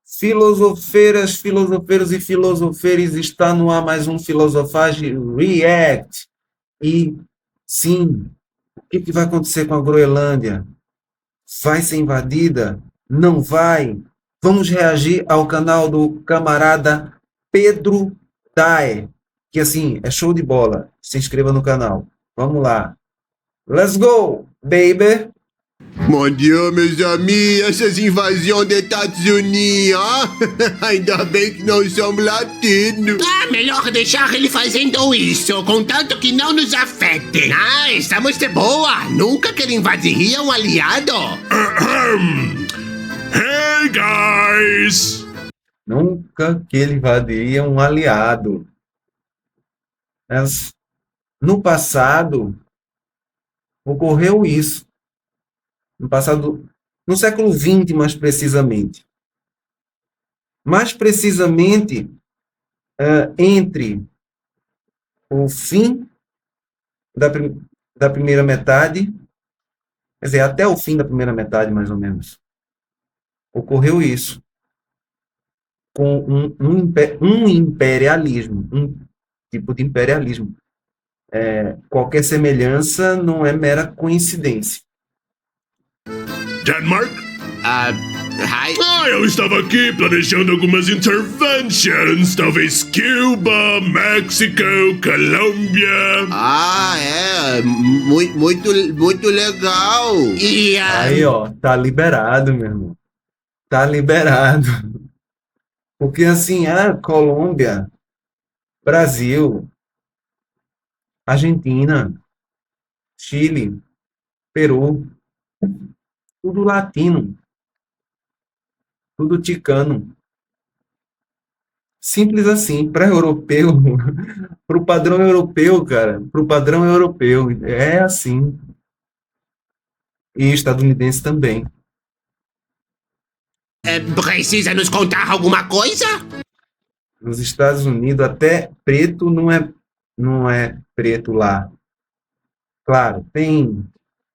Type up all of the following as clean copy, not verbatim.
Filosofeiras, filosofeiros e filosofeiras, está no ar mais um Filosofagem React. E sim, o que vai acontecer com a Groenlândia? Vai ser invadida? Não vai? Vamos reagir ao canal do camarada Pedro Dae, que assim, é show de bola. Se inscreva no canal. Vamos lá. Let's go, baby! Bom dia, meus amigos, essas invasões dos Estados Unidos, ainda bem que não somos latinos. Melhor deixar ele fazendo isso, contanto que não nos afete. Estamos de boa, nunca que ele invadiria um aliado. Hey, guys! Nunca que ele invadiria um aliado. Mas, no passado, ocorreu isso. No passado, no século XX, mais precisamente. Mais precisamente, entre o fim da primeira metade, quer dizer, até o fim da primeira metade, mais ou menos, ocorreu isso. Com um imperialismo, um tipo de imperialismo. Qualquer semelhança não é mera coincidência. Denmark? Hi. Eu estava aqui planejando algumas interventions. Talvez Cuba, México, Colômbia. Muito legal. E Aí, ó, tá liberado, meu irmão. Tá liberado. Porque, assim, Colômbia, Brasil, Argentina, Chile, Peru, tudo latino, tudo ticano. Simples assim, para europeu, para o padrão europeu, cara, para o padrão europeu, é assim. E estadunidense também. Precisa nos contar alguma coisa? Nos Estados Unidos, até preto não é preto lá. Claro, tem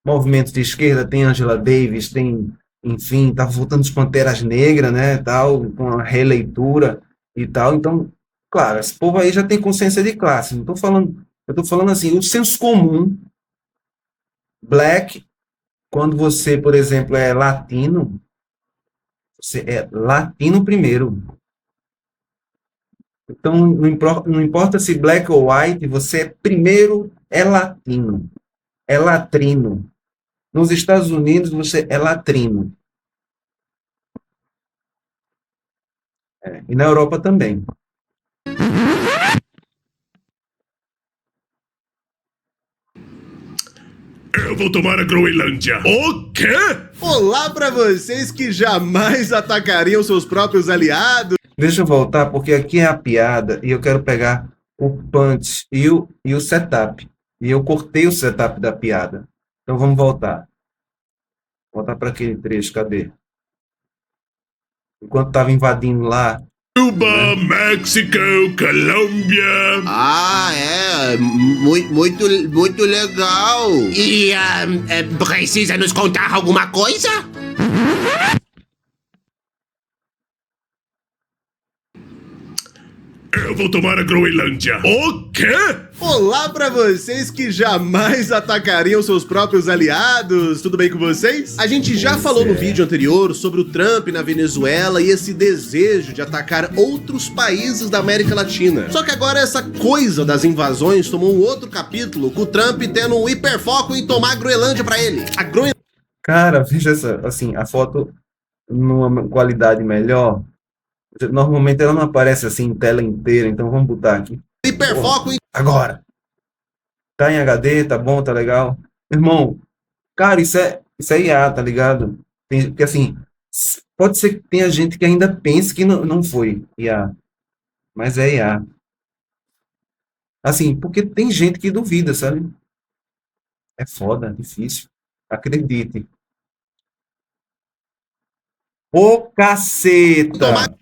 movimentos de esquerda, tem Angela Davis, tem, enfim, tá voltando os Panteras Negras, né, tal, com a releitura e tal. Então, claro, esse povo aí já tem consciência de classe. Não tô falando, eu tô falando assim, o senso comum, black, quando você, por exemplo, é latino, você é latino primeiro. Então, não importa se black ou white, você primeiro é latino, é latrino. Nos Estados Unidos, você é latrino. E na Europa também. Eu vou tomar a Groenlândia. O quê? Olá pra vocês que jamais atacariam seus próprios aliados. Deixa eu voltar, porque aqui é a piada e eu quero pegar o punch e o setup. E eu cortei o setup da piada. Então vamos voltar. Voltar para aquele trecho, cadê? Enquanto estava invadindo lá. Cuba, México, Colômbia. Muito legal. E precisa nos contar alguma coisa? Eu vou tomar a Groenlândia. O quê? Olá pra vocês que jamais atacariam seus próprios aliados. Tudo bem com vocês? A gente já falou no vídeo anterior sobre o Trump na Venezuela e esse desejo de atacar outros países da América Latina. Só que agora essa coisa das invasões tomou um outro capítulo, com o Trump tendo um hiperfoco em tomar a Groenlândia pra ele. Cara, veja essa, assim, a foto numa qualidade melhor. Normalmente ela não aparece assim em tela inteira, então vamos botar aqui. Hiperfoco em... Agora. Tá em HD, tá bom, tá legal. Irmão, cara, isso é IA, tá ligado? Porque assim, pode ser que tenha gente que ainda pense que não foi IA, mas é IA. Assim, porque tem gente que duvida, sabe? É foda, difícil. Acredite. Ô, caceta!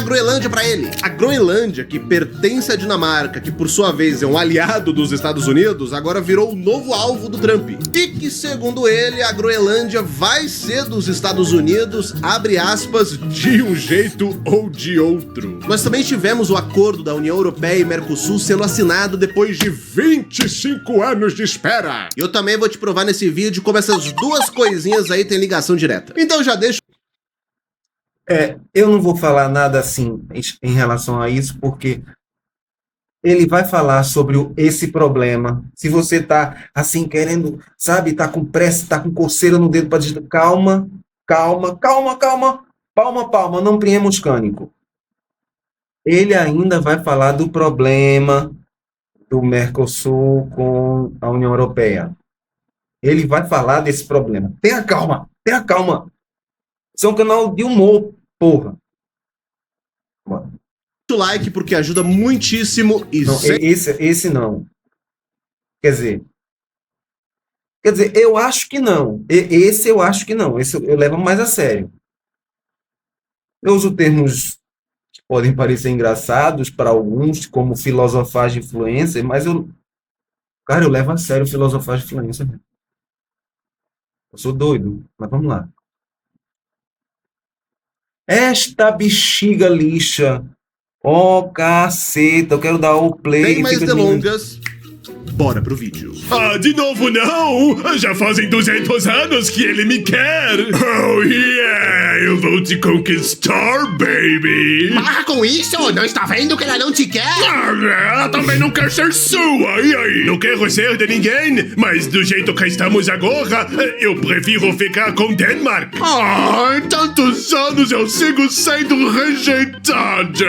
Groenlândia pra ele. A Groenlândia, que pertence à Dinamarca, que por sua vez é um aliado dos Estados Unidos, agora virou o novo alvo do Trump. E que, segundo ele, a Groenlândia vai ser dos Estados Unidos, abre aspas, de um jeito ou de outro. Nós também tivemos o acordo da União Europeia e Mercosul sendo assinado depois de 25 anos de espera. E eu também vou te provar nesse vídeo como essas duas coisinhas aí têm ligação direta. Então já deixa... Eu não vou falar nada assim em relação a isso, porque ele vai falar sobre esse problema. Se você tá assim querendo, sabe, tá com pressa, tá com coceira no dedo para dizer calma, palma, não priemos cânico. Ele ainda vai falar do problema do Mercosul com a União Europeia. Ele vai falar desse problema. Tenha calma. Isso é um canal de humor, porra. o like porque ajuda muitíssimo e Não, esse não. Quer dizer, eu acho que não. Esse eu acho que não. Esse eu levo mais a sério. Eu uso termos que podem parecer engraçados para alguns, como filosofagem influencer, mas eu levo a sério filosofagem influencer. Eu sou doido, mas vamos lá. Esta bexiga lixa. Oh, caceta, eu quero dar o play. Sem mais delongas, bora pro vídeo. Ah, de novo não! Já fazem 200 anos que ele me quer! Oh, yeah! Eu vou te conquistar, baby! Para com isso! Não está vendo que ela não te quer? Ah, ela também não quer ser sua! E aí? Não quero ser de ninguém, mas do jeito que estamos agora, eu prefiro ficar com Denmark! Ah, em tantos anos eu sigo sendo rejeitado!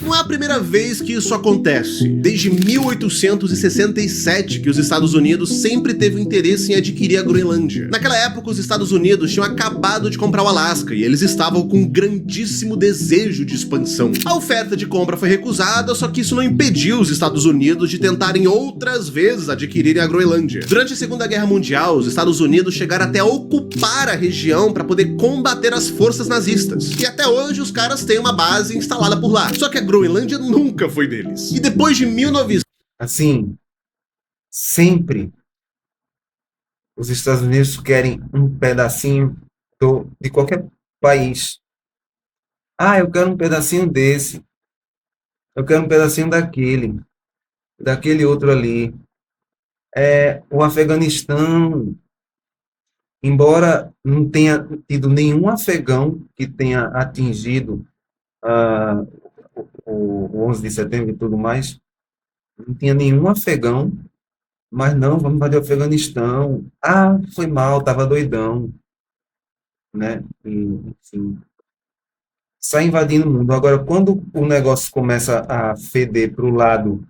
Não é a primeira vez que isso acontece. Desde 1867 que os Estados Unidos sempre teve o interesse em adquirir a Groenlândia. Naquela época, os Estados Unidos tinham acabado de comprar o Alasca e eles estavam com um grandíssimo desejo de expansão. A oferta de compra foi recusada, só que isso não impediu os Estados Unidos de tentarem outras vezes adquirirem a Groenlândia. Durante a Segunda Guerra Mundial, os Estados Unidos chegaram até a ocupar a região para poder combater as forças nazistas. E até hoje os caras têm uma base instalada por lá. Só que a Groenlândia nunca foi deles. E depois de 1900... Assim, sempre os Estados Unidos querem um pedacinho de qualquer país. Ah, eu quero um pedacinho desse. Eu quero um pedacinho daquele outro ali. O Afeganistão, embora não tenha tido nenhum afegão que tenha atingido o 11 de setembro e tudo mais, não tinha nenhum afegão, mas não, vamos invadir o Afeganistão. Ah, foi mal, tava doidão, né? E, enfim, sai invadindo o mundo. Agora, quando o negócio começa a feder para o lado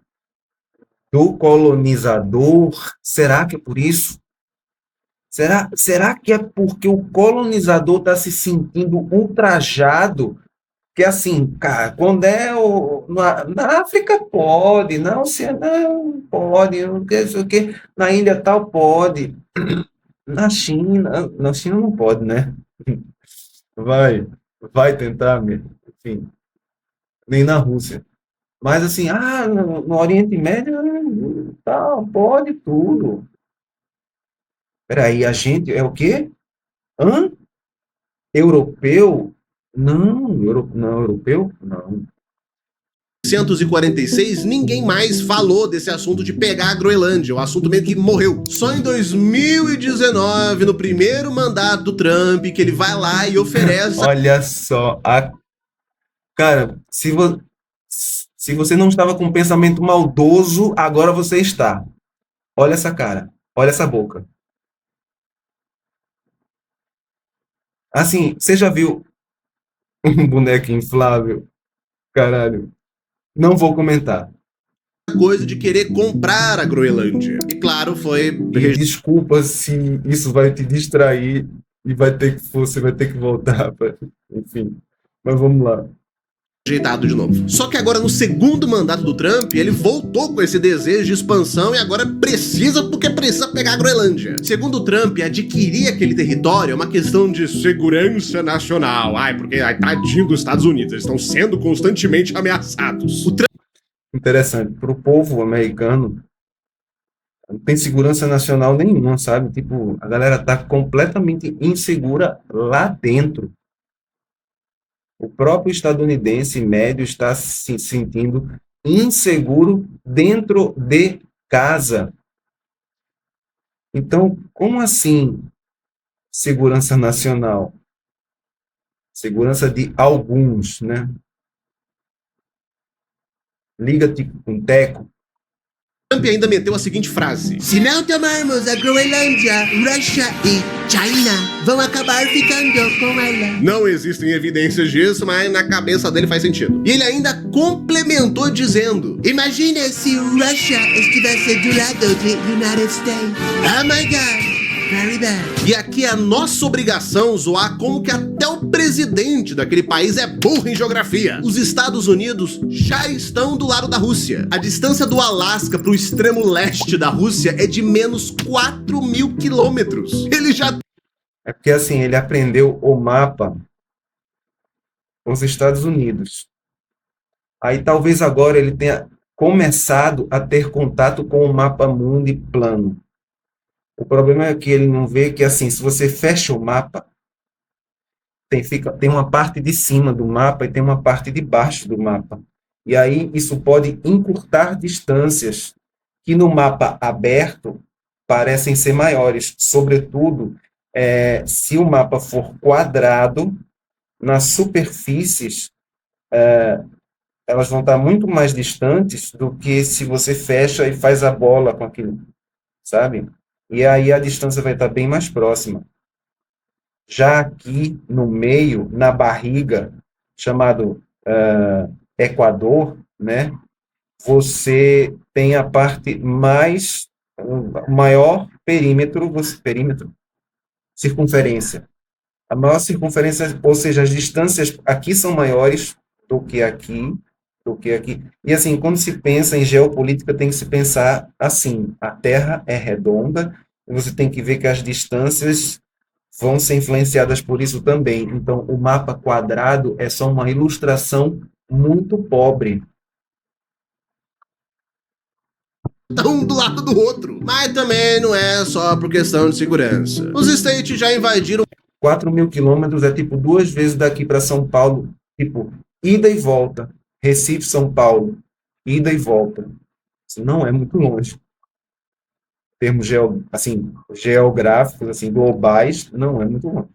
do colonizador, será que é por isso? Será que é porque o colonizador está se sentindo ultrajado? Que assim, cara, quando na África pode, na Oceania não pode, não sei o que, na Índia tal pode, na China não pode, né? Vai tentar, enfim, nem na Rússia. Mas assim, no Oriente Médio, tal, pode tudo. Peraí, a gente é o quê? Europeu? Não, europeu? Não. 1946, ninguém mais falou desse assunto de pegar a Groenlândia. O assunto meio que morreu. Só em 2019, no primeiro mandato do Trump, que ele vai lá e oferece... Olha só, cara, se você não estava com um pensamento maldoso, agora você está. Olha essa cara, olha essa boca. Assim, você já viu um boneco inflável? Caralho. Não vou comentar. Coisa de querer comprar a Groenlândia. E claro, foi... Desculpa se isso vai te distrair e você vai ter que voltar. Enfim, mas vamos lá. ajeitado de novo. Só que agora, no segundo mandato do Trump, ele voltou com esse desejo de expansão e agora precisa pegar a Groenlândia. Segundo o Trump, adquirir aquele território é uma questão de segurança nacional. Porque tadinho dos Estados Unidos, eles estão sendo constantemente ameaçados. O Trump... Interessante, para o povo americano, não tem segurança nacional nenhuma, sabe? Tipo, a galera tá completamente insegura lá dentro. O próprio estadunidense médio está se sentindo inseguro dentro de casa. Então, como assim segurança nacional? Segurança de alguns, né? Liga-te com Teco. Trump ainda meteu a seguinte frase: Se não tomarmos a Groenlândia, Rússia e China vão acabar ficando com ela. Não existem evidências disso, mas na cabeça dele faz sentido. E ele ainda complementou dizendo: Imagina se Rússia estivesse do lado do United States. Oh my God. Very bad. E aqui é a nossa obrigação zoar como que até o presidente daquele país é burro em geografia. Os Estados Unidos já estão do lado da Rússia. A distância do Alasca para o extremo leste da Rússia é de menos 4.000 quilômetros. Ele já... É porque assim, ele aprendeu o mapa com os Estados Unidos. Aí talvez agora ele tenha começado a ter contato com o mapa mundi plano. O problema é que ele não vê que, assim, se você fecha o mapa, tem uma parte de cima do mapa e tem uma parte de baixo do mapa. E aí isso pode encurtar distâncias que no mapa aberto parecem ser maiores. Sobretudo, se o mapa for quadrado, nas superfícies, elas vão estar muito mais distantes do que se você fecha e faz a bola com aquilo, sabe? E aí a distância vai estar bem mais próxima. Já aqui no meio, na barriga, chamado Equador, né, você tem a parte maior circunferência. A maior circunferência, ou seja, as distâncias aqui são maiores do que aqui. E assim, quando se pensa em geopolítica, tem que se pensar assim: a Terra é redonda, e você tem que ver que as distâncias vão ser influenciadas por isso também. Então, o mapa quadrado é só uma ilustração muito pobre. Um do lado do outro. Mas também não é só por questão de segurança. Os States já invadiram... 4.000 quilômetros é tipo 2 vezes daqui para São Paulo, tipo, ida e volta. Recife, São Paulo, ida e volta. Isso não é muito longe. Em termos geográficos, assim, globais, não é muito longe.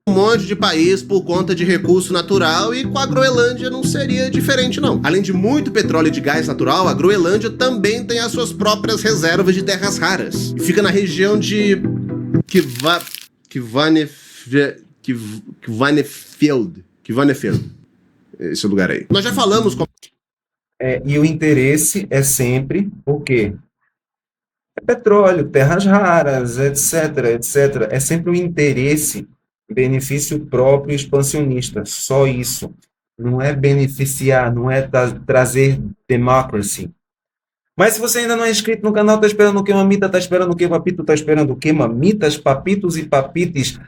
Um monte de país por conta de recurso natural, e com a Groenlândia não seria diferente, não. Além de muito petróleo e de gás natural, a Groenlândia também tem as suas próprias reservas de terras raras. Fica na região de Kvanefjeld. Esse lugar aí. Nós já falamos com... E o interesse é sempre o quê? É petróleo, terras raras, etc. É sempre o interesse, benefício próprio expansionista, só isso. Não é beneficiar, não é trazer democracy. Mas se você ainda não é inscrito no canal, tá esperando o quê, mamita? Tá esperando o quê, papito? Tá esperando o quê, mamitas, papitos e papites?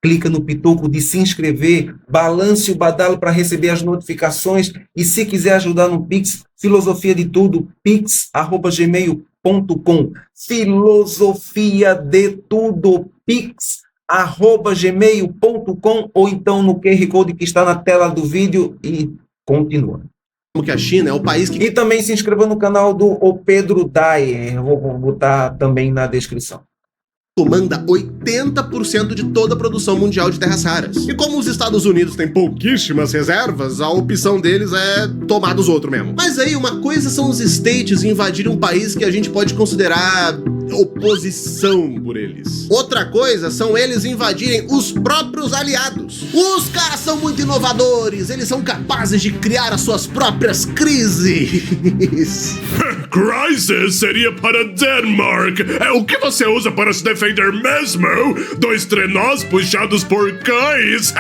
Clica no pitoco de se inscrever, balance o badalo para receber as notificações, e se quiser ajudar no Pix, filosofia de tudo, pix@gmail.com, filosofia de tudo, pix@gmail.com, ou então no QR Code que está na tela do vídeo, e continua. Como que a China é o país que... E também se inscreva no canal do O Pedro Dai, eu vou botar também na descrição. Comanda 80% de toda a produção mundial de terras raras. E como os Estados Unidos têm pouquíssimas reservas, a opção deles é tomar dos outros mesmo. Mas aí, uma coisa são os States invadirem um país que a gente pode considerar oposição por eles. Outra coisa são eles invadirem os próprios aliados. Os caras são muito inovadores, eles são capazes de criar as suas próprias crises. Crisis seria para Denmark. O que você usa para se defender mesmo? Dois trenós puxados por cães.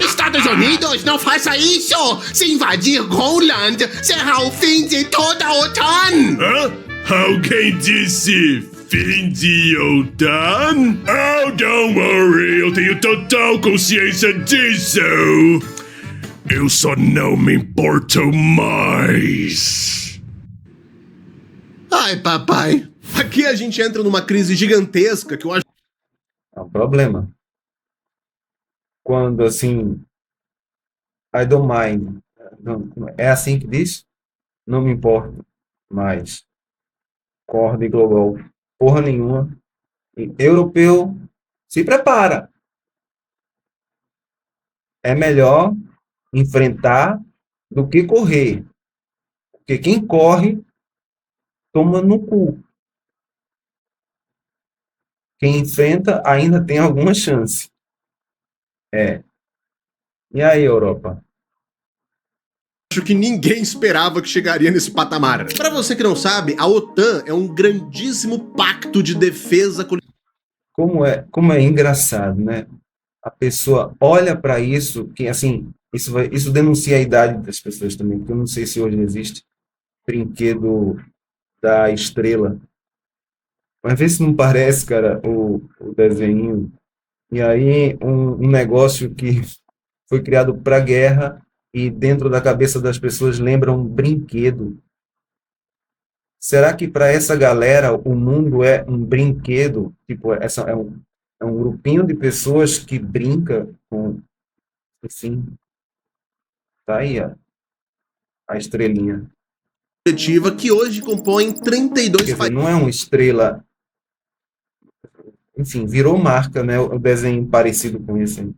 Estados Unidos, não faça isso! Se invadir Groenland, será o fim de toda a OTAN! Alguém disse fim de OTAN? Oh, don't worry, eu tenho total consciência disso. Eu só não me importo mais. Ai, papai. Aqui a gente entra numa crise gigantesca que eu acho... É um problema. Quando, assim, I don't mind. É assim que diz? Não me importo mais. Corda e global. Porra nenhuma. E europeu, se prepara. É melhor enfrentar do que correr. Porque quem corre, toma no cu. Quem enfrenta ainda tem alguma chance. E aí, Europa? Acho que ninguém esperava que chegaria nesse patamar. Para você que não sabe, a OTAN é um grandíssimo pacto de defesa coletiva. Como é engraçado, né? A pessoa olha para isso, que assim, isso denuncia a idade das pessoas também, porque eu não sei se hoje existe brinquedo da estrela. Mas vê se não parece, cara, o desenho. E aí, um negócio que foi criado para guerra e dentro da cabeça das pessoas lembra um brinquedo. Será que para essa galera o mundo é um brinquedo? Tipo, é um grupinho de pessoas que brinca com... Enfim, tá aí a estrelinha. Que hoje compõe 32 Quer dizer, países. não é uma estrela... Enfim, virou marca, né? O desenho parecido com isso aí.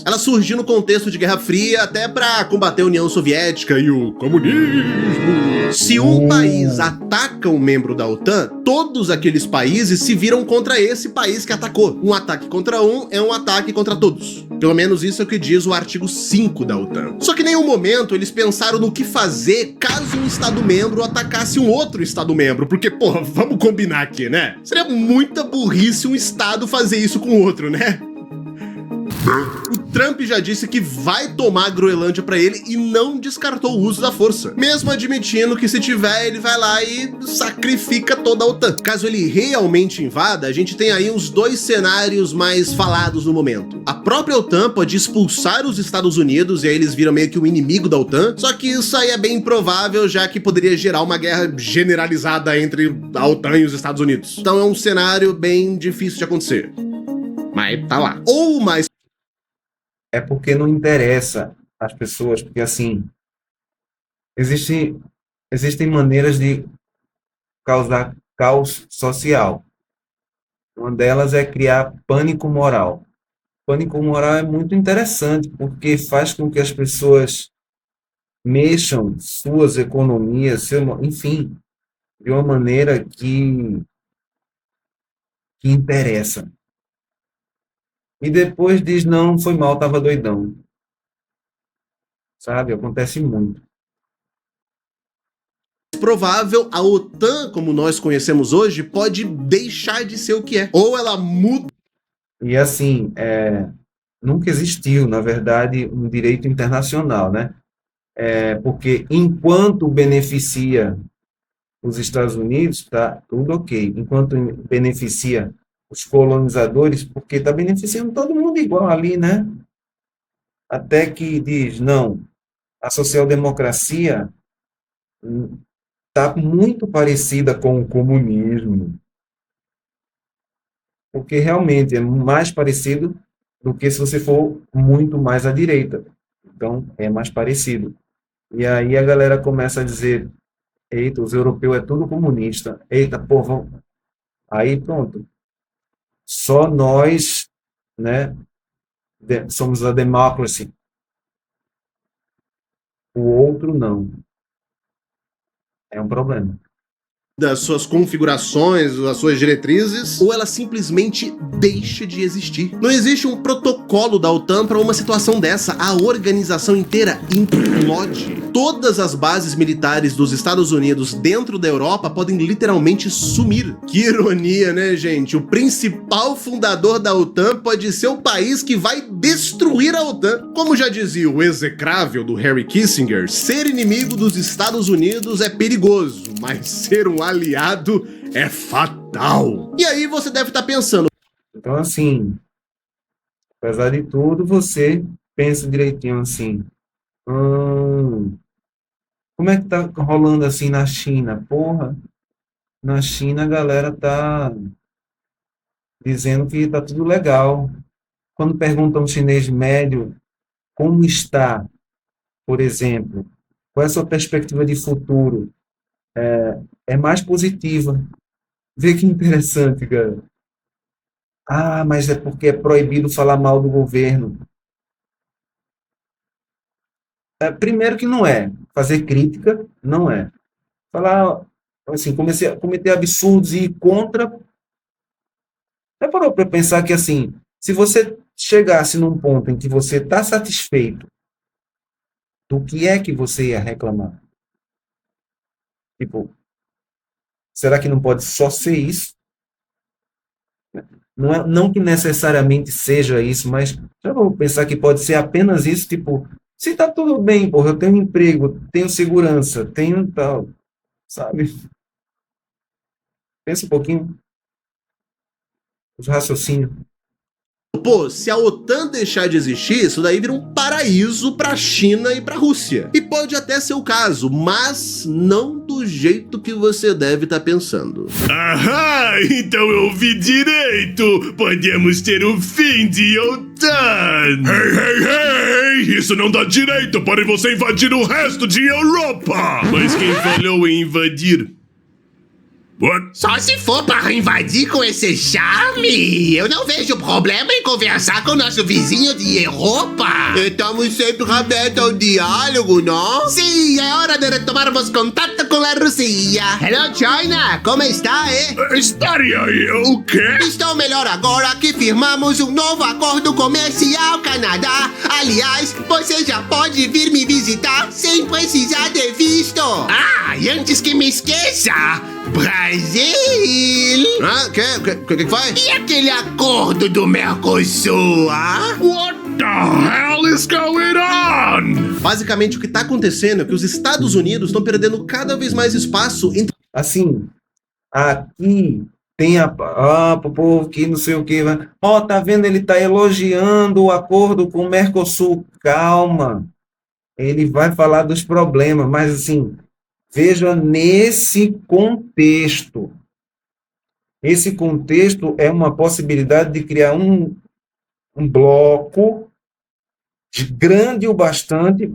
Ela surgiu no contexto de Guerra Fria até para combater a União Soviética e o comunismo. Se um país ataca um membro da OTAN, todos aqueles países se viram contra esse país que atacou. Um ataque contra um é um ataque contra todos. Pelo menos isso é o que diz o artigo 5 da OTAN. Só que em nenhum momento eles pensaram no que fazer caso um Estado-membro atacasse um outro Estado-membro. Porque, porra, vamos combinar aqui, né? Seria muita burrice um Estado fazer isso com o outro, né? O Trump já disse que vai tomar a Groenlândia pra ele e não descartou o uso da força. Mesmo admitindo que se tiver, ele vai lá e sacrifica toda a OTAN. Caso ele realmente invada, a gente tem aí uns dois cenários mais falados no momento. A própria OTAN pode expulsar os Estados Unidos e aí eles viram meio que o inimigo da OTAN, só que isso aí é bem improvável, já que poderia gerar uma guerra generalizada entre a OTAN e os Estados Unidos. Então é um cenário bem difícil de acontecer. Mas tá lá. Ou mais... É porque não interessa às pessoas, porque assim, existem maneiras de causar caos social. Uma delas é criar pânico moral. Pânico moral é muito interessante, porque faz com que as pessoas mexam suas economias, enfim, de uma maneira que interessa. E depois diz, não, foi mal, estava doidão. Sabe? Acontece muito. Provável, a OTAN, como nós conhecemos hoje, pode deixar de ser o que é. Ou ela muda. E assim, nunca existiu, na verdade, um direito internacional, né? Porque enquanto beneficia os Estados Unidos, tá tudo ok. Enquanto beneficia os colonizadores, porque está beneficiando todo mundo igual ali, né? Até que diz, não, a social-democracia está muito parecida com o comunismo, porque realmente é mais parecido do que se você for muito mais à direita. Então, é mais parecido. E aí a galera começa a dizer, eita, os europeus é tudo comunista, eita, povo. Aí pronto. Só nós, né, somos a democracy. O outro não. É um problema. das suas configurações, das suas diretrizes, ou ela simplesmente deixa de existir. Não existe um protocolo da OTAN para uma situação dessa. A organização inteira implode. Todas as bases militares dos Estados Unidos dentro da Europa podem literalmente sumir. Que ironia, né, gente? O principal fundador da OTAN pode ser o país que vai destruir a OTAN. Como já dizia o execrável do Henry Kissinger, ser inimigo dos Estados Unidos é perigoso, mas ser um aliado é fatal. E aí você deve estar pensando... Então, assim, apesar de tudo, você pensa direitinho assim, como é que tá rolando assim na China? Porra, na China a galera tá dizendo que tá tudo legal. Quando perguntam ao chinês médio como está, por exemplo, qual é a sua perspectiva de futuro, é mais positiva. Vê que interessante, cara. Ah, mas é porque é proibido falar mal do governo. Primeiro que não é. Fazer crítica não é. Falar, assim, cometer absurdos e ir contra. Já parou para pensar que, assim, se você chegasse num ponto em que você está satisfeito do que é que você ia reclamar? Tipo, será que não pode só ser isso? Não que necessariamente seja isso, mas já vou pensar que pode ser apenas isso, tipo, se tá tudo bem, porra, eu tenho emprego, tenho segurança, tenho tal, sabe? Pensa um pouquinho. Os raciocínios. Pô, se a OTAN deixar de existir, isso daí vira um paraíso pra China e pra Rússia. E pode até ser o caso, mas não do jeito que você deve estar pensando. Ahá, então eu ouvi direito. Podemos ter o fim de OTAN. Hey, isso não dá direito para você invadir o resto de Europa. Mas quem falou em invadir? What? Só se for para invadir com esse charme. Eu não vejo problema em conversar com o nosso vizinho de Europa. Estamos sempre abertos ao diálogo, não? Sim, é hora de retomarmos contato com a Rússia. Hello, China. Como está, Estaria aí, o quê? Estou melhor agora que firmamos um novo acordo comercial, Canadá. Aliás, você já pode vir me visitar sem precisar de visto. Ah, e antes que me esqueça... Brasil! Ah, que foi? E aquele acordo do Mercosul, ah? What the hell is going on? Basicamente, o que tá acontecendo é que os Estados Unidos estão perdendo cada vez mais espaço entre... Assim, aqui tem pro povo que não sei o que, tá vendo, ele tá elogiando o acordo com o Mercosul. Calma, ele vai falar dos problemas, mas assim... Veja nesse contexto. Esse contexto é uma possibilidade de criar um bloco grande o bastante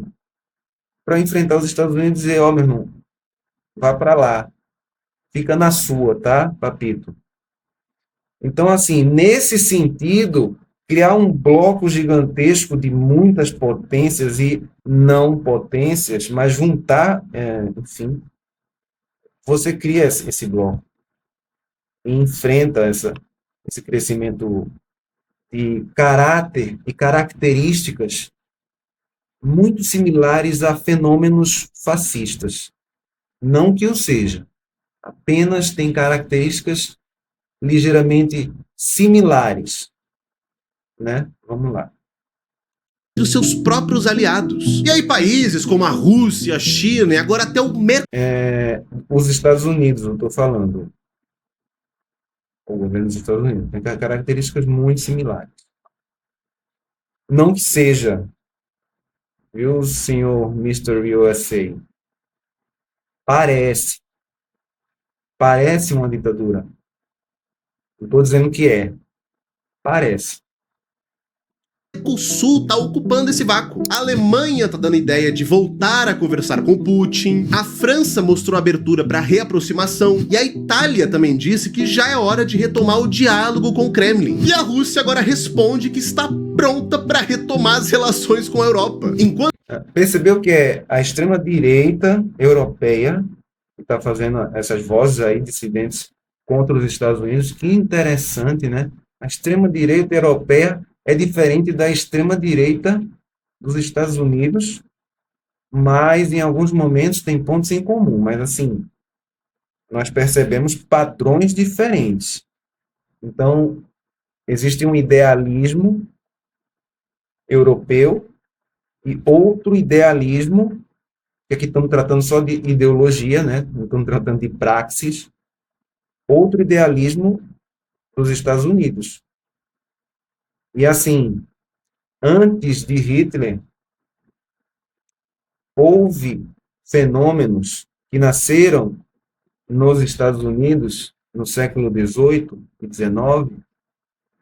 para enfrentar os Estados Unidos e dizer, meu irmão, vá para lá. Fica na sua, tá, papito? Então, assim, nesse sentido, criar um bloco gigantesco de muitas potências e não potências, mas juntar, enfim, você cria esse bloco e enfrenta esse crescimento de caráter e características muito similares a fenômenos fascistas. Não que o seja, apenas tem características ligeiramente similares. Né? Vamos lá. Dos seus próprios aliados. E aí países como a Rússia, a China e agora até o os Estados Unidos, eu estou falando. O governo dos Estados Unidos tem características muito similares. Não que seja, viu, senhor Mr. USA? Parece uma ditadura. Não estou dizendo que é. Parece. O Sul está ocupando esse vácuo. A Alemanha está dando ideia de voltar a conversar com Putin. A França mostrou abertura para reaproximação. E a Itália também disse que já é hora de retomar o diálogo com o Kremlin. E a Rússia agora responde que está pronta para retomar as relações com a Europa. Enquanto... Percebeu que é a extrema-direita europeia, está fazendo essas vozes aí dissidentes contra os Estados Unidos. Que interessante, né? A extrema-direita europeia é diferente da extrema-direita dos Estados Unidos, mas em alguns momentos tem pontos em comum. Mas, assim, nós percebemos padrões diferentes. Então, existe um idealismo europeu e outro idealismo, que aqui estamos tratando só de ideologia, né? Não estamos tratando de praxis, outro idealismo dos Estados Unidos. E assim, antes de Hitler, houve fenômenos que nasceram nos Estados Unidos no século XVIII e XIX,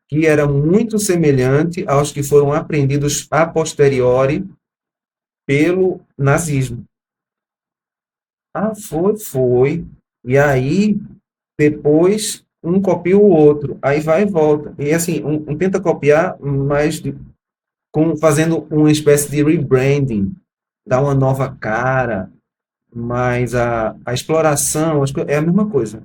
que era muito semelhante aos que foram aprendidos a posteriori pelo nazismo. Ah, foi. E aí, depois, um copia o outro. Aí vai e volta. E assim, um tenta copiar, mas fazendo uma espécie de rebranding, dar uma nova cara, mas a exploração é a mesma coisa.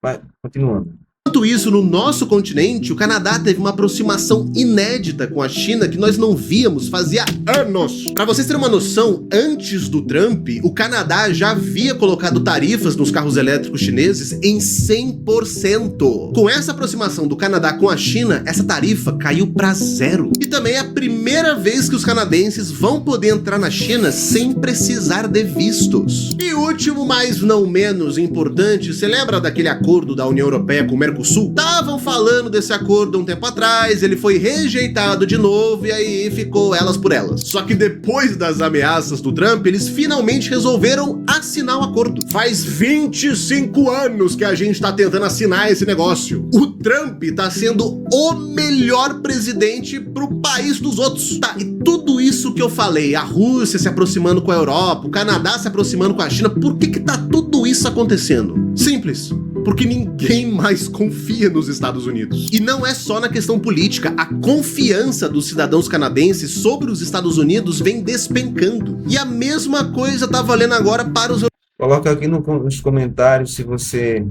Vai, continuando. Enquanto isso, no nosso continente, o Canadá teve uma aproximação inédita com a China que nós não víamos fazia anos. Para vocês terem uma noção, antes do Trump, o Canadá já havia colocado tarifas nos carros elétricos chineses em 100%. Com essa aproximação do Canadá com a China, essa tarifa caiu para zero. E também é a primeira vez que os canadenses vão poder entrar na China sem precisar de vistos. E último, mas não menos importante, você lembra daquele acordo da União Europeia com o Mercosul? Estavam falando desse acordo um tempo atrás, ele foi rejeitado de novo e aí ficou elas por elas. Só que depois das ameaças do Trump, eles finalmente resolveram assinar o acordo. Faz 25 anos que a gente tá tentando assinar esse negócio. O Trump tá sendo o melhor presidente pro país dos outros. Tá, e tudo isso que eu falei, a Rússia se aproximando com a Europa, o Canadá se aproximando com a China, por que tá tudo isso acontecendo? Simples. Porque ninguém mais confia nos Estados Unidos. E não é só na questão política, a confiança dos cidadãos canadenses sobre os Estados Unidos vem despencando. E a mesma coisa tá valendo agora para os... Coloca aqui nos comentários se você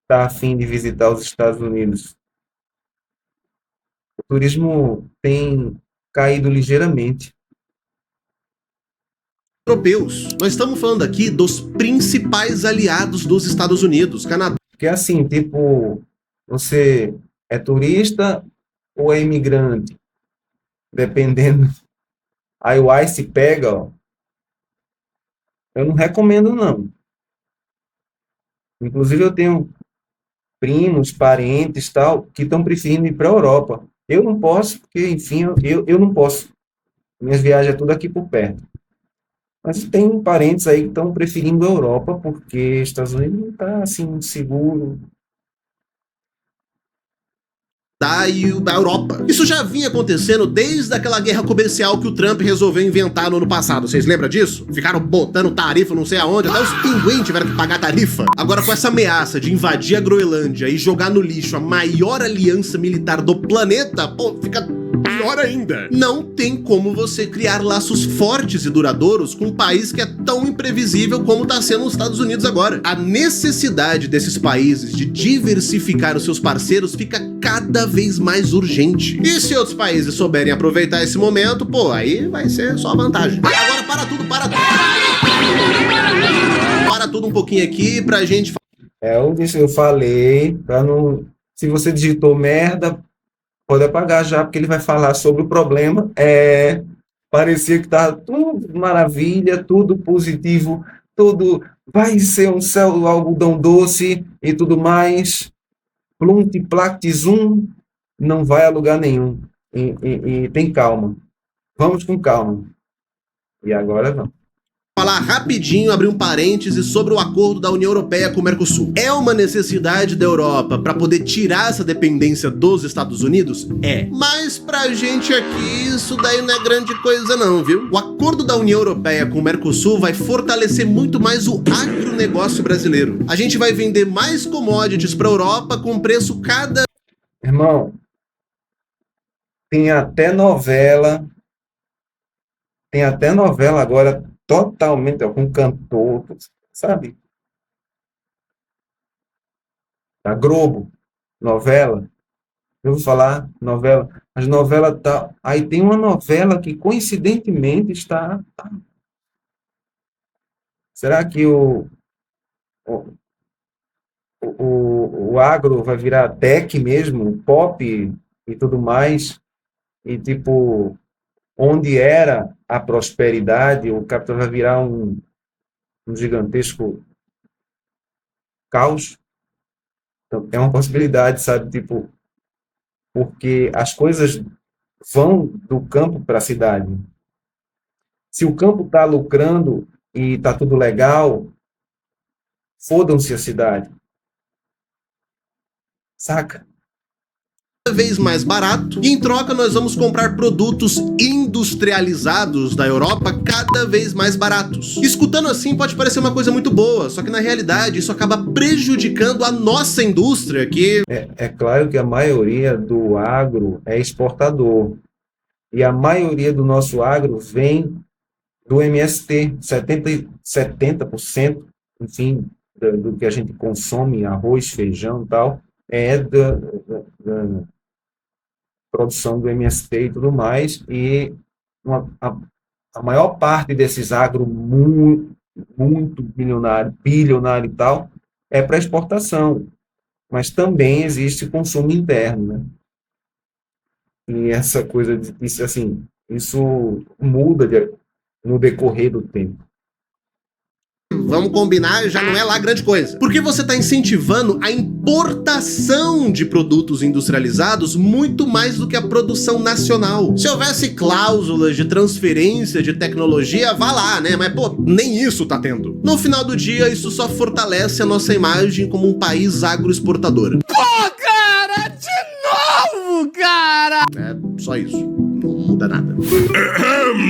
está afim de visitar os Estados Unidos. O turismo tem caído ligeiramente. Europeus. Nós estamos falando aqui dos principais aliados dos Estados Unidos, Canadá. Porque assim, tipo, você é turista ou é imigrante? Dependendo. Aí o ICE pega, ó. Eu não recomendo, não. Inclusive, eu tenho primos, parentes, tal, que estão preferindo ir para a Europa. Eu não posso, porque, enfim, eu não posso. Minhas viagens é tudo aqui por perto. Mas tem parentes aí que estão preferindo a Europa, porque Estados Unidos não está, assim, seguro. E da Europa. Isso já vinha acontecendo desde aquela guerra comercial que o Trump resolveu inventar no ano passado. Vocês lembram disso? Ficaram botando tarifa não sei aonde, até os pinguins tiveram que pagar tarifa. Agora, com essa ameaça de invadir a Groenlândia e jogar no lixo a maior aliança militar do planeta, pô, fica pior ainda. Não tem como você criar laços fortes e duradouros com um país que é tão imprevisível como está sendo os Estados Unidos agora. A necessidade desses países de diversificar os seus parceiros fica cada vez mais urgente. E se outros países souberem aproveitar esse momento, pô, aí vai ser só vantagem. Agora para tudo. Para tudo um pouquinho aqui pra gente... Eu falei, pra não... Se você digitou merda, pode apagar já, porque ele vai falar sobre o problema. Parecia que estava tudo maravilha, tudo positivo, tudo vai ser um céu algodão doce e tudo mais. Plunt, plact, zoom, não vai a lugar nenhum. E tem calma. Vamos com calma. E agora vamos. Falar rapidinho, abrir um parêntese sobre o acordo da União Europeia com o Mercosul. É uma necessidade da Europa para poder tirar essa dependência dos Estados Unidos? É. Mas pra gente aqui, isso daí não é grande coisa não, viu? O acordo da União Europeia com o Mercosul vai fortalecer muito mais o agronegócio brasileiro. A gente vai vender mais commodities pra Europa com preço cada... Irmão, tem até novela agora totalmente, com cantor, sabe? da Globo, novela. Eu vou falar novela, as novelas tá. Aí tem uma novela que coincidentemente está. Será que o, o agro vai virar tech mesmo, pop e tudo mais? E tipo, onde era a prosperidade, o capital vai virar um gigantesco caos? Então, é uma possibilidade, sabe? Tipo, porque as coisas vão do campo para a cidade. Se o campo está lucrando e está tudo legal, fodam-se a cidade. Saca? Cada vez mais barato, e em troca nós vamos comprar produtos industrializados da Europa cada vez mais baratos. Escutando assim pode parecer uma coisa muito boa, só que na realidade isso acaba prejudicando a nossa indústria, que... É claro que a maioria do agro é exportador, e a maioria do nosso agro vem do MST, 70%, enfim, do que a gente consome, arroz, feijão e tal, é da produção do MST e tudo mais, e a maior parte desses agro muito bilionário e tal, é para exportação, mas também existe consumo interno, né? E essa coisa, isso, assim, isso muda no decorrer do tempo. Vamos combinar, já não é lá grande coisa. Porque você está incentivando a importação de produtos industrializados muito mais do que a produção nacional. Se houvesse cláusulas de transferência de tecnologia, vá lá, né? Mas, pô, nem isso tá tendo. No final do dia, isso só fortalece a nossa imagem como um país agroexportador. Pô, cara, de novo, cara! É só isso. Não muda nada.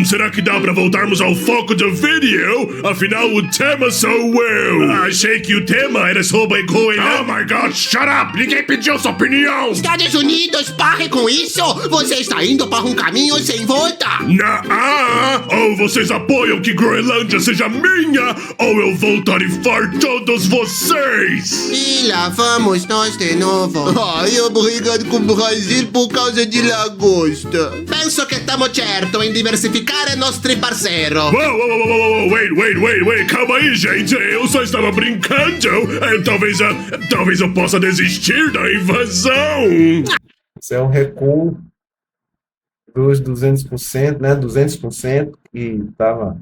Será que dá pra voltarmos ao foco do vídeo? Afinal, o tema sou eu. Achei que o tema era sobre Groenlândia. Oh my god, shut up! Ninguém pediu sua opinião! Estados Unidos, pare com isso! Você está indo para um caminho sem volta! Ou vocês apoiam que Groenlândia seja minha, ou eu vou tarifar todos vocês! E lá vamos nós de novo. Ai, obrigado com o Brasil por causa de lagosta. Penso que estamos certo em diversificar nosso parceiro. Wait, calma aí, gente, eu só estava brincando. Talvez eu possa desistir da invasão. Isso é um recuo dos 200%, né? 200% que estava...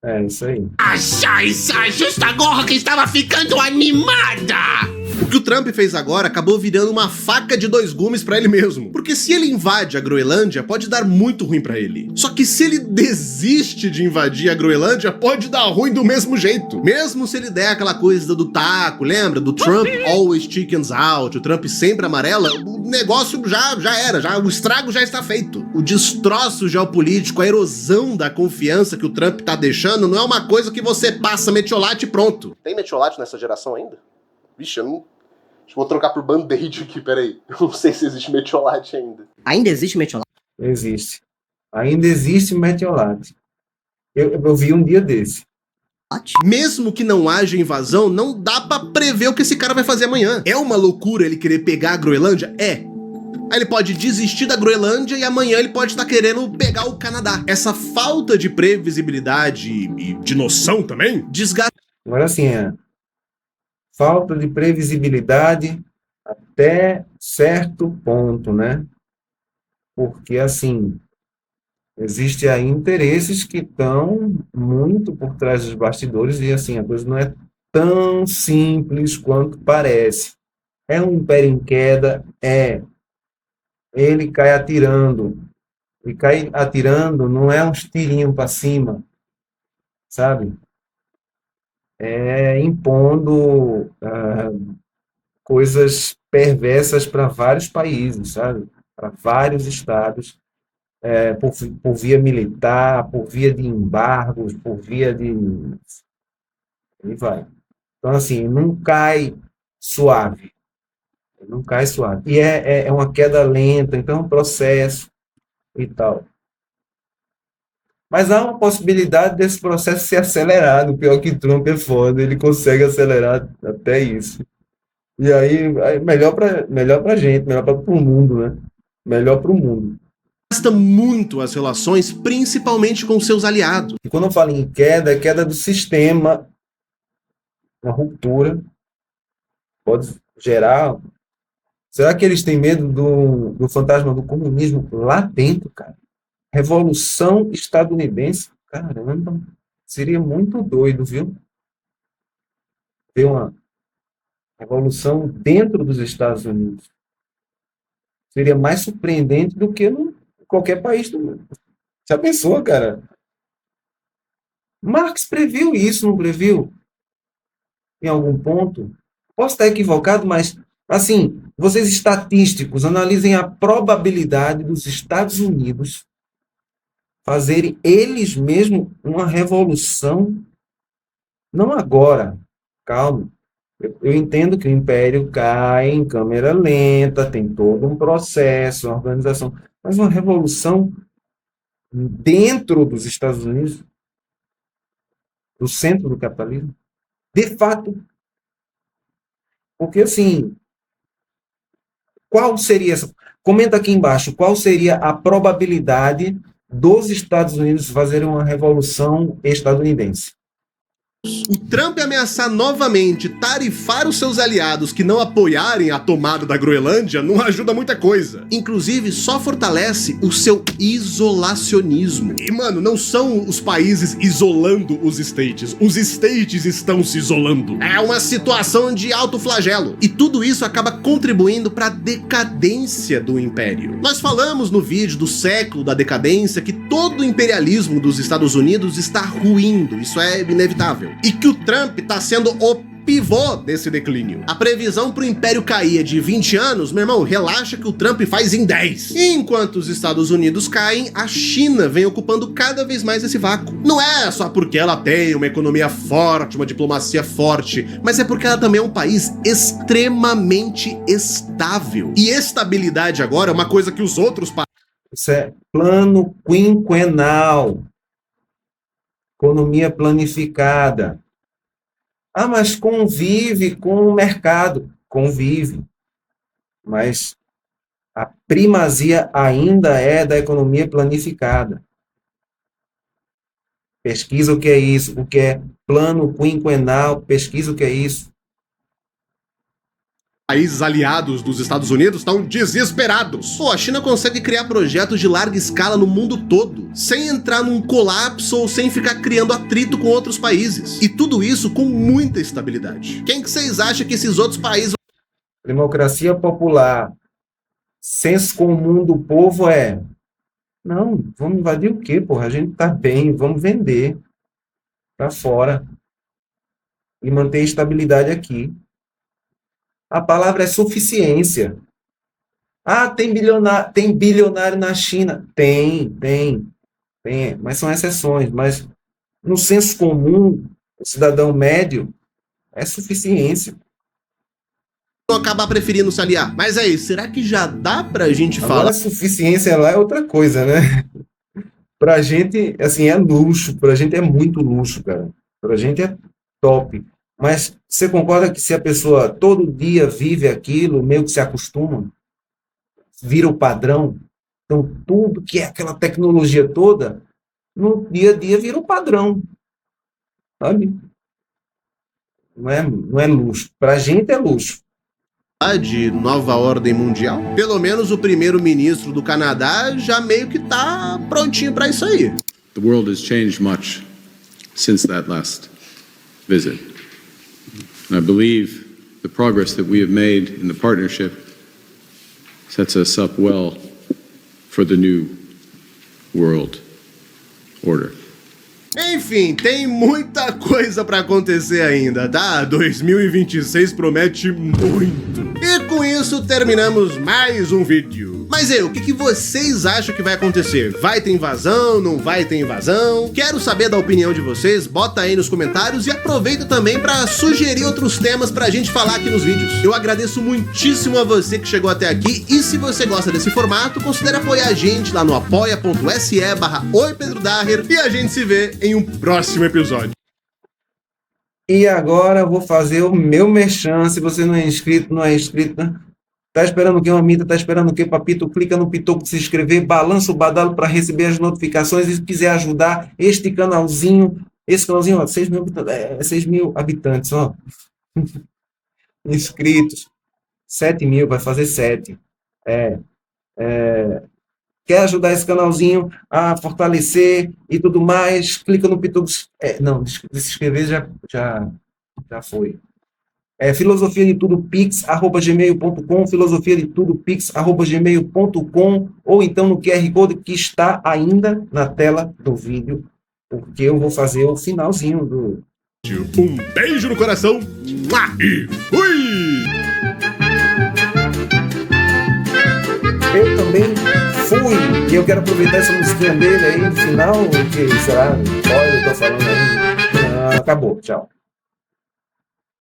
É isso aí. Acha, justo agora que estava ficando animada. O que o Trump fez agora acabou virando uma faca de dois gumes pra ele mesmo. Porque se ele invade a Groenlândia, pode dar muito ruim pra ele. Só que se ele desiste de invadir a Groenlândia, pode dar ruim do mesmo jeito. Mesmo se ele der aquela coisa do taco, lembra? Do Trump always chickens out, o Trump sempre amarela, o negócio já era, o estrago já está feito. O destroço geopolítico, a erosão da confiança que o Trump tá deixando não é uma coisa que você passa metiolate e pronto. Tem metiolate nessa geração ainda? Vixe, eu não... Vou trocar por band-aid aqui, peraí. Eu não sei se existe metiolate ainda. Ainda existe metiolate? Existe. Ainda existe metiolate. Eu vi um dia desse. Mesmo que não haja invasão, não dá pra prever o que esse cara vai fazer amanhã. É uma loucura ele querer pegar a Groenlândia? É. Aí ele pode desistir da Groenlândia e amanhã ele pode estar querendo pegar o Canadá. Essa falta de previsibilidade e de noção também desgasta. Agora, assim, falta de previsibilidade até certo ponto, né? Porque, assim, existem aí interesses que estão muito por trás dos bastidores e, assim, a coisa não é tão simples quanto parece. É um império em queda, ele cai atirando. E cai atirando não é uns tirinhos para cima, sabe? Impondo coisas perversas para vários países, sabe? Para vários estados, por via militar, por via de embargos, por via de... E vai. Então, assim, não cai suave. Não cai suave. E é uma queda lenta, então é um processo e tal. Mas há uma possibilidade desse processo ser acelerado. O pior que Trump é foda, ele consegue acelerar até isso. E aí melhor pra gente, melhor para o mundo, né? Melhor para o mundo. Gasta muito as relações, principalmente com seus aliados. E quando eu falo em queda, é queda do sistema, uma ruptura. Pode gerar. Será que eles têm medo do fantasma do comunismo lá dentro, cara? Revolução estadunidense? Caramba, seria muito doido, viu? Ter uma revolução dentro dos Estados Unidos. Seria mais surpreendente do que em qualquer país do mundo. Já pensou, cara? Marx previu isso, não previu? Em algum ponto? Posso estar equivocado, mas, assim, vocês estatísticos, analisem a probabilidade dos Estados Unidos fazerem eles mesmos uma revolução, não agora, calma. Eu entendo que o império cai em câmera lenta, tem todo um processo, uma organização, mas uma revolução dentro dos Estados Unidos, do centro do capitalismo, de fato. Porque, assim, qual seria essa? Comenta aqui embaixo, qual seria a probabilidade dos Estados Unidos fazerem uma revolução estadunidense? O Trump ameaçar novamente tarifar os seus aliados que não apoiarem a tomada da Groenlândia não ajuda muita coisa. Inclusive, só fortalece o seu isolacionismo. E, mano, não são os países isolando os states. Os states estão se isolando. É uma situação de alto flagelo. E tudo isso acaba contribuindo para a decadência do império. Nós falamos no vídeo do século da decadência que todo o imperialismo dos Estados Unidos está ruindo. Isso é inevitável. E que o Trump está sendo o pivô desse declínio. A previsão para o império cair é de 20 anos, meu irmão, relaxa que o Trump faz em 10. E enquanto os Estados Unidos caem, a China vem ocupando cada vez mais esse vácuo. Não é só porque ela tem uma economia forte, uma diplomacia forte, mas é porque ela também é um país extremamente estável. E estabilidade agora é uma coisa que os outros países... Isso é plano quinquenal. Economia planificada. Ah, mas convive com o mercado. Convive. Mas a primazia ainda é da economia planificada. Pesquisa o que é isso, o que é plano quinquenal, pesquisa o que é isso. Países aliados dos Estados Unidos estão desesperados. Pô, a China consegue criar projetos de larga escala no mundo todo, sem entrar num colapso ou sem ficar criando atrito com outros países. E tudo isso com muita estabilidade. Quem que vocês acham que esses outros países... Democracia popular, senso comum do povo é... Não, vamos invadir o quê, porra? A gente tá bem, vamos vender para fora e manter a estabilidade aqui. A palavra é suficiência. Ah, tem bilionário na China. Tem, mas são exceções. Mas no senso comum, o cidadão médio, é suficiência. vão acabar preferindo se aliar. Mas aí, será que já dá pra gente falar? Agora, a suficiência lá é outra coisa, né? Pra gente, assim, é luxo. Pra gente é muito luxo, cara. Pra gente é top. Mas você concorda que se a pessoa todo dia vive aquilo, meio que se acostuma, vira o padrão, então tudo que é aquela tecnologia toda, no dia a dia vira o padrão, sabe? Não é luxo. Pra gente é luxo. De nova ordem mundial? Pelo menos o primeiro-ministro do Canadá já meio que tá prontinho pra isso aí. The world has changed much since that last visit. And I believe the progress that we have made in the partnership sets us up well for the new world order. Enfim, tem muita coisa pra acontecer ainda, tá? 2026 promete muito. E com isso terminamos mais um vídeo. Mas o que vocês acham que vai acontecer? Vai ter invasão? Não vai ter invasão? Quero saber da opinião de vocês, bota aí nos comentários e aproveita também pra sugerir outros temas pra gente falar aqui nos vídeos. Eu agradeço muitíssimo a você que chegou até aqui e se você gosta desse formato, considere apoiar a gente lá no apoia.se/oipedrodaher e a gente se vê em um próximo episódio. E agora eu vou fazer o meu merchan. Se você não é inscrito, tá esperando o quê, mamita? Tá esperando o quê, papito? Clica no pitoco de se inscrever, balança o badalo para receber as notificações. E se quiser ajudar este canalzinho, esse canalzinho, ó, 6 mil habitantes, 6 mil habitantes, ó. Inscritos. 7 mil, vai fazer 7. Quer ajudar esse canalzinho a fortalecer e tudo mais? Clica no pitoco. Não, se inscrever já foi. Filosofia de tudo pix@gmail.com, filosofia de tudo pix@gmail.com, ou então no QR Code que está ainda na tela do vídeo, porque eu vou fazer o finalzinho do... Um beijo no coração. E fui! Eu também fui, e eu quero aproveitar essa musiquinha dele aí no final, que será? Olha, eu tô falando aí. Acabou, tchau.